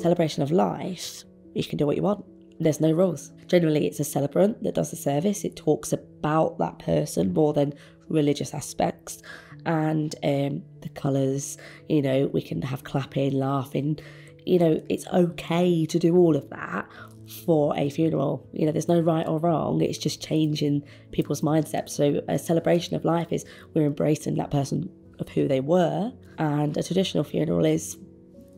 Celebration of life, you can do what you want. There's no rules. Generally, it's a celebrant that does the service. It talks about that person more than religious aspects. And the colours, you know, we can have clapping, laughing. You know, it's okay to do all of that for a funeral. You know, there's no right or wrong. It's just changing people's mindsets. So a celebration of life is we're embracing that person of who they were. And a traditional funeral is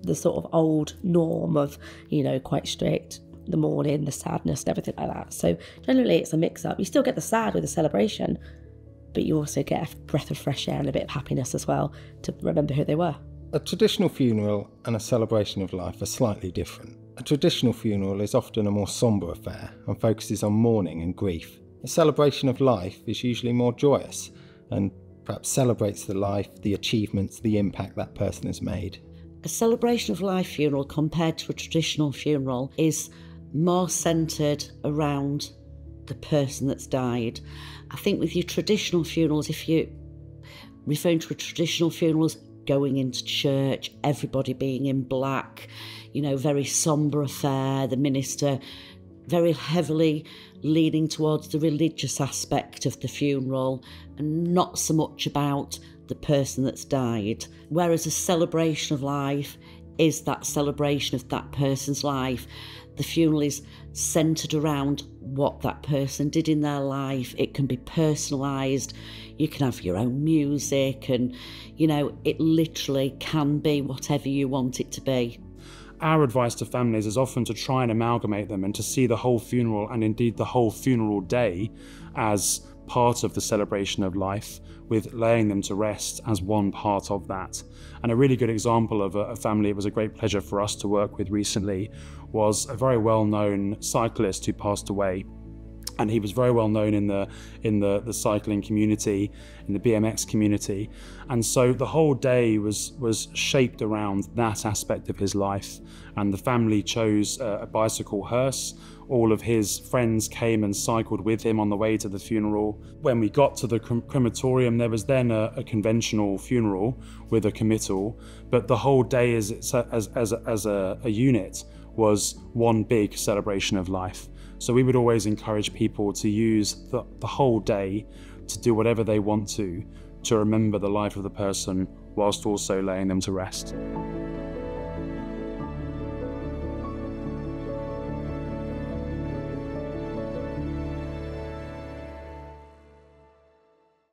the sort of old norm of, you know, quite strict, the mourning, the sadness and everything like that. So generally it's a mix-up. You still get the sad with the celebration, but you also get a breath of fresh air and a bit of happiness as well to remember who they were. A traditional funeral and a celebration of life are slightly different. A traditional funeral is often a more sombre affair and focuses on mourning and grief. A celebration of life is usually more joyous and perhaps celebrates the life, the achievements, the impact that person has made. A celebration of life funeral compared to a traditional funeral is more centred around the person that's died. I think with your traditional funerals, if you're referring to a traditional funeral as going into church, everybody being in black, you know, very sombre affair, the minister very heavily leaning towards the religious aspect of the funeral and not so much about the person that's died. Whereas a celebration of life is that celebration of that person's life. The funeral is centred around what that person did in their life. It can be personalised. You can have your own music and, you know, it literally can be whatever you want it to be. Our advice to families is often to try and amalgamate them and to see the whole funeral and indeed the whole funeral day as part of the celebration of life, with laying them to rest as one part of that. And a really good example of a family it was a great pleasure for us to work with recently was a very well-known cyclist who passed away. And he was very well known in the cycling community, in the BMX community. And so the whole day was shaped around that aspect of his life. And the family chose a bicycle hearse. All of his friends came and cycled with him on the way to the funeral. When we got to the crematorium, there was then a conventional funeral with a committal, but the whole day as a unit was one big celebration of life. So we would always encourage people to use the whole day to do whatever they want to remember the life of the person whilst also laying them to rest.